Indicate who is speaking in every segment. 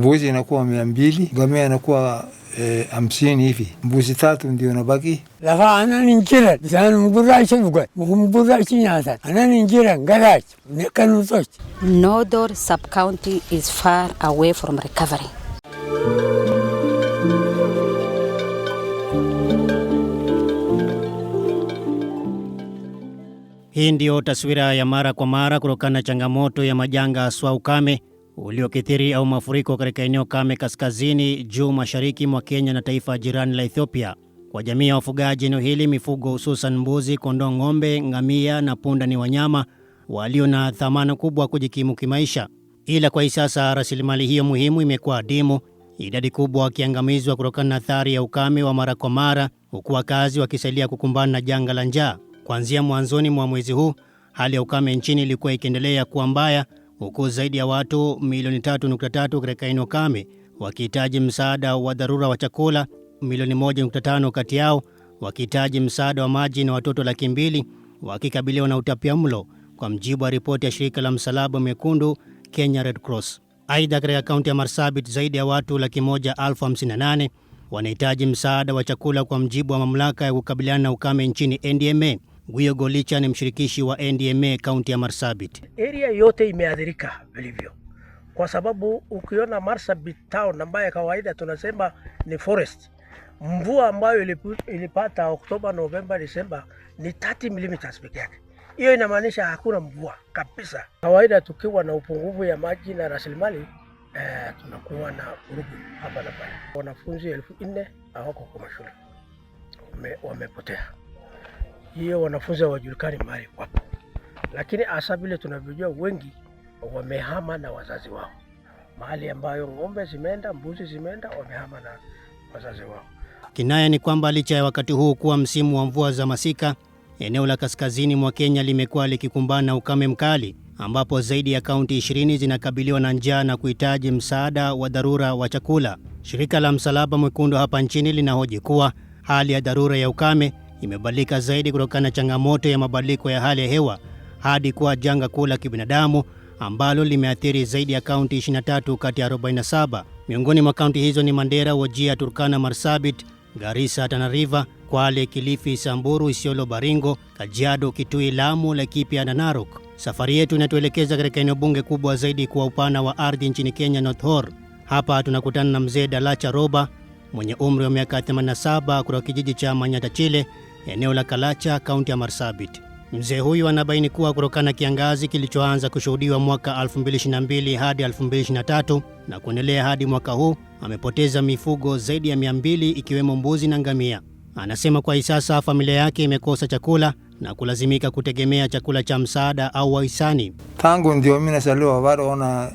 Speaker 1: mbuzi inakuwa 200, ngamia inakuwa 50 hivi. Mbuzi 3 ndio nabaki.
Speaker 2: Lafa anani njira, bisana mbura shibugwa, mbura chinyasa. Anani njira garage, nekanu toch.
Speaker 3: Nodor sub-county is far away from recovery.
Speaker 4: Hii ndio taswira ya mara kwa mara kutokana na changamoto ya majanga haswa ukame uliokithiri au mafuriko katika eneo kame kaskazini juu mashariki mwa Kenya na taifa jirani la Ethiopia. Kwa jamii ya wafugaji eneo hili, mifugo hususan mbuzi, kondoo, ng'ombe, ngamia na punda ni wanyama walio na thamani kubwa kujikimu kimaisha. Ila kwa sasa rasilimali hiyo muhimu imekuwa adimu, idadi kubwa wakiangamizwa kutokana na athari ya ukame wa mara kwa mara, huku wakazi wakisalia kukumbana na janga la njaa. Kuanzia mwanzoni mwa mwezi huu, hali ya ukame nchini ilikuwa ikiendelea kuwa mbaya, huku zaidi ya watu milioni 3.3 katika eneo kame wakihitaji msaada wa dharura wa chakula, milioni 1.5 kati yao wakihitaji msaada wa maji na watoto 200,000 wakikabiliwa na utapiamlo, kwa mjibu wa ripoti ya shirika la Msalaba Mwekundu Kenya Red Cross. Aidha, katika kaunti ya Marsabit zaidi ya watu 158,000 wanahitaji msaada wa chakula, kwa mjibu wa mamlaka ya kukabiliana na ukame nchini NDMA. Guyo Golicha ni mshirikishi wa NDMA kaunti ya Marsabit.
Speaker 5: Area yote imeathirika vilivyo, kwa sababu ukiona Marsabit town ambayo kawaida tunasema ni forest, mvua ambayo ilipata Oktoba, Novemba, Disemba ni 30 mm pekee yake. Hiyo inamaanisha hakuna mvua kabisa. Kawaida tukiwa na upungufu ya maji na rasilimali tunakuwa na vurugu hapa na pale. Wanafunzi 4,000 hawako kwa shule, wamepotea. Hiyo wanafunzi hawajulikani mahali wapo, lakini hasa vile tunavyojua wengi wamehama na wazazi wao. Mahali ambayo ng'ombe zimeenda, mbuzi zimeenda, wamehama na wazazi wao.
Speaker 4: Kinaya ni kwamba licha ya wakati huu kuwa msimu wa mvua za masika, eneo la kaskazini mwa Kenya limekuwa likikumbana na ukame mkali, ambapo zaidi ya kaunti 20 zinakabiliwa na njaa na kuhitaji msaada wa dharura wa chakula. Shirika la Msalaba Mwekundu hapa nchini linahoji kuwa hali ya dharura ya ukame imebadilika zaidi kutokana na changamoto ya mabadiliko ya hali ya hewa hadi kuwa janga kuu la kibinadamu ambalo limeathiri zaidi ya kaunti 23 kati ya 47. Miongoni mwa kaunti hizo ni Mandera, Wajir, Turkana, Marsabit, Garissa, Tana River, Kwale, Kilifi, Samburu, Isiolo, Baringo, Kajiado, Kitui, Lamu, Laikipia na Narok. Safari yetu inatuelekeza katika eneo bunge kubwa zaidi kwa upana wa ardhi nchini Kenya, North Horr. Hapa tunakutana na mzee Dalacha Roba mwenye umri wa miaka 87 kutoka kijiji cha Manyatachile, eneo la Kalacha, kaunti ya Marsabit. Mzee huyu anabaini kuwa kutokana na kiangazi kilichoanza kushuhudiwa mwaka 2022 hadi 2023 na kuendelea hadi mwaka huu, amepoteza mifugo zaidi ya 200 ikiwemo mbuzi na ngamia. Anasema kwa sasa familia yake imekosa chakula na kulazimika kutegemea chakula cha msaada au wahisani.
Speaker 1: Tangu ndio mimi nasaliwa bado ona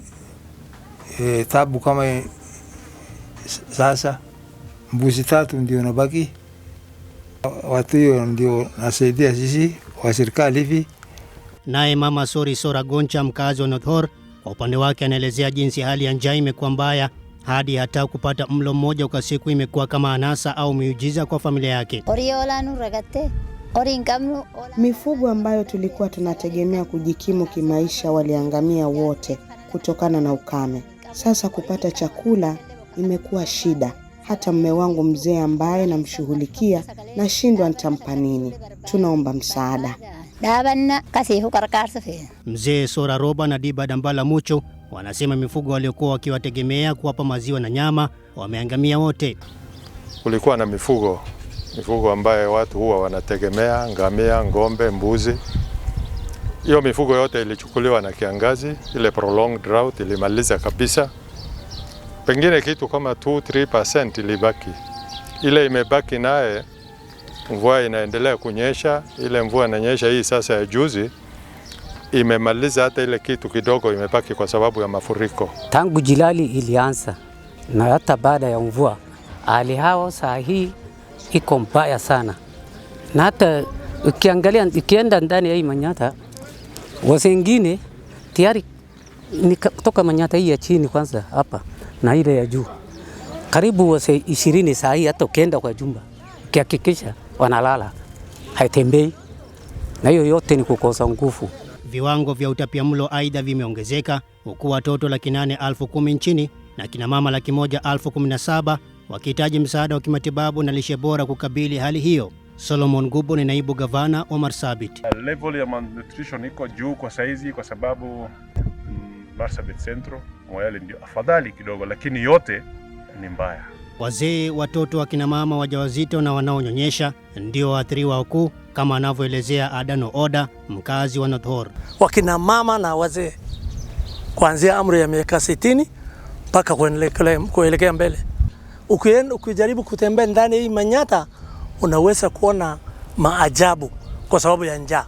Speaker 1: tabu kama sasa. Mbuzi 3 ndio nabaki. Watu hiyo ndio nasaidia sisi wa serikali hivi.
Speaker 4: Naye Mama Sora Goncha, mkazi wa North Horr, kwa upande wake anaelezea jinsi hali ya njaa imekuwa mbaya hadi hata kupata mlo mmoja kwa siku imekuwa kama anasa au miujiza kwa familia yake.
Speaker 6: Mifugo ambayo tulikuwa tunategemea kujikimu kimaisha waliangamia wote kutokana na ukame. Sasa kupata chakula imekuwa shida. Hata mume wangu mzee ambaye namshughulikia nashindwa nitampa nini. Tunaomba msaada.
Speaker 4: Mzee Sora Roba na Diba Dambala Mucho wanasema mifugo waliokuwa wakiwategemea kuwapa maziwa na nyama wameangamia wote.
Speaker 7: Kulikuwa na mifugo ambaye watu huwa wanategemea, ngamia, ng'ombe, mbuzi. Hiyo mifugo yote ilichukuliwa na kiangazi, ile prolonged drought ilimaliza kabisa. Pengine kitu kama 2-3% ilibaki. Ile imebaki naye mvua inaendelea kunyesha. Ile mvua inanyesha hii sasa ya juzi imemaliza hata ile kitu kidogo imebaki kwa sababu ya mafuriko.
Speaker 8: Tangu jilali ilianza na hata baada ya mvua, hali hao saa hii iko mbaya sana. Na hata ukienda ndani ya hii Manyata, wasengine tayari ni kutoka Manyata hii ya chini kwanza hapa na ile ya juu, karibu wase 20 saa hii hata ukienda kwa jumba ukihakikisha wanalala, haitembei, na hiyo yote ni kukosa nguvu.
Speaker 4: Viwango vya utapiamlo aidha vimeongezeka, huku watoto 810,000 nchini na kina mama 117,000 wakihitaji msaada wa kimatibabu na lishe bora kukabili hali hiyo. Solomon Gubo ni naibu gavana wa Marsabit.
Speaker 9: Level ya malnutrition iko juu kwa saizi kwa sababu Marsabit Centro Moyale ndio afadhali kidogo, lakini yote ni mbaya.
Speaker 4: Wazee, watoto, akina mama wajawazito na wanaonyonyesha ndio waathiriwa wakuu, kama anavyoelezea Adano Oda, mkazi wa North Horr.
Speaker 5: Wakina mama na wazee kuanzia umri ya miaka 60 mpaka kuelekea mbele. Ukijaribu kutembea ndani hii Manyata unaweza kuona maajabu kwa sababu ya njaa.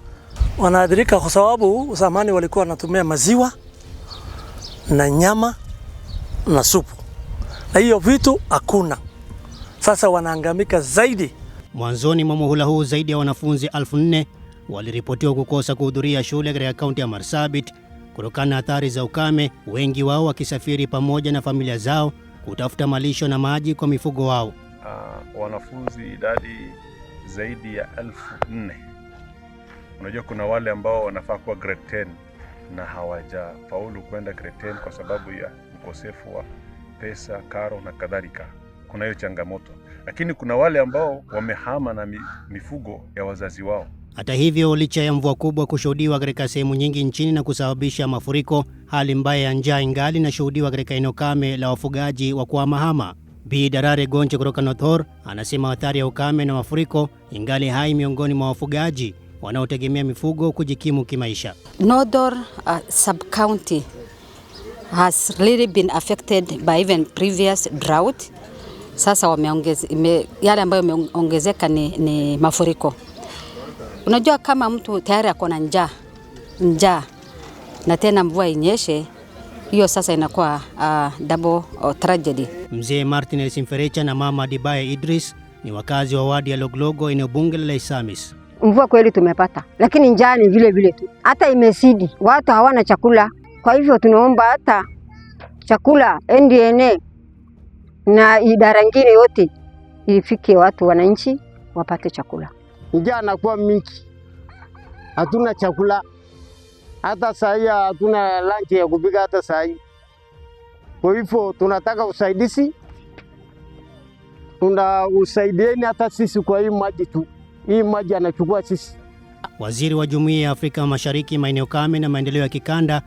Speaker 5: Wanaathirika kwa sababu zamani walikuwa wanatumia maziwa na nyama na supu, na hiyo vitu hakuna. Sasa wanaangamika zaidi.
Speaker 4: Mwanzoni mwa muhula huu zaidi ya wanafunzi 4,000 waliripotiwa kukosa kuhudhuria shule katika kaunti ya Marsabit kutokana na athari za ukame, wengi wao wakisafiri pamoja na familia zao kutafuta malisho na maji kwa mifugo wao.
Speaker 9: Wanafunzi idadi zaidi ya 4,000. Unajua kuna wale ambao wanafaa kuwa grade 10 na hawajafaulu kwenda grade 10 kwa sababu ya ukosefu wa pesa, karo na kadhalika. Kuna hiyo changamoto. Lakini kuna wale ambao wamehama na mifugo ya wazazi wao.
Speaker 4: Hata hivyo, licha ya mvua kubwa kushuhudiwa katika sehemu nyingi nchini na kusababisha mafuriko, hali mbaya ya njaa ingali inashuhudiwa katika eneo kame la wafugaji wa kuhamahama. Bi Darare Gonche kutoka North Horr anasema athari ya ukame na mafuriko ingali hai miongoni mwa wafugaji wanaotegemea mifugo kujikimu kimaisha.
Speaker 3: North Horr sub-county has really been affected by even previous drought. Sasa yale ambayo yameongezeka ni mafuriko. Unajua kama mtu tayari ako na njaa na tena mvua inyeshe, hiyo sasa inakuwa double tragedy.
Speaker 4: Mzee Martin Simferecha na mama Dibaye Idris ni wakazi wa wadi ya Loglogo, eneo bunge la Isamis.
Speaker 10: Mvua kweli tumepata, lakini njaa ni vile vile tu. Hata imesidi, watu hawana chakula. Kwa hivyo tunaomba hata chakula NDNA na idara nyingine yote ifike watu wananchi wapate chakula.
Speaker 11: Njaa inakuwa mingi. Hatuna chakula. Hata saa hatuna lunch ya kupika hata saa hii. Kwa hivyo tunataka usaidizi. Usaidieni hata sisi kwa hii maji tu. Hii maji anachukua sisi.
Speaker 4: Waziri wa Jumuiya ya Afrika Mashariki, maeneo kame na maendeleo ya kikanda,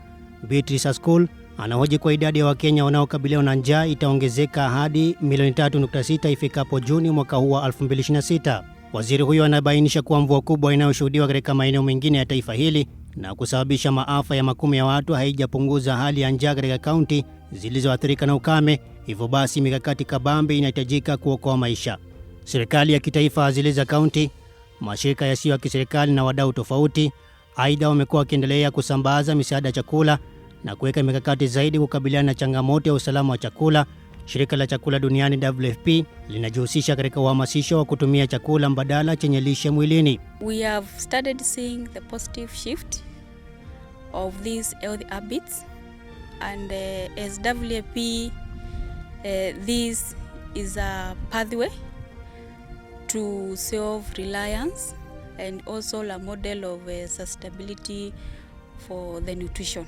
Speaker 4: Beatrice Askul, anahoji kwa idadi ya Wakenya wanaokabiliwa na njaa itaongezeka hadi milioni 3.6 ifikapo Juni mwaka huu wa 2026. Waziri huyo anabainisha kuwa mvua kubwa inayoshuhudiwa katika maeneo mengine ya taifa hili na kusababisha maafa ya makumi ya watu haijapunguza hali ya njaa katika kaunti zilizoathirika na ukame. Hivyo basi mikakati kabambe inahitajika kuokoa maisha. Serikali ya kitaifa zile za kaunti, mashirika yasiyo ya kiserikali na wadau tofauti aidha wamekuwa wakiendelea kusambaza misaada ya chakula na kuweka mikakati zaidi kukabiliana na changamoto ya usalama wa chakula. Shirika la chakula duniani WFP linajihusisha katika uhamasisho wa kutumia chakula mbadala chenye lishe mwilini.
Speaker 12: We have started seeing the positive shift of these healthy habits, and as WFP this is a pathway to self-reliance and also a model of sustainability for the nutrition.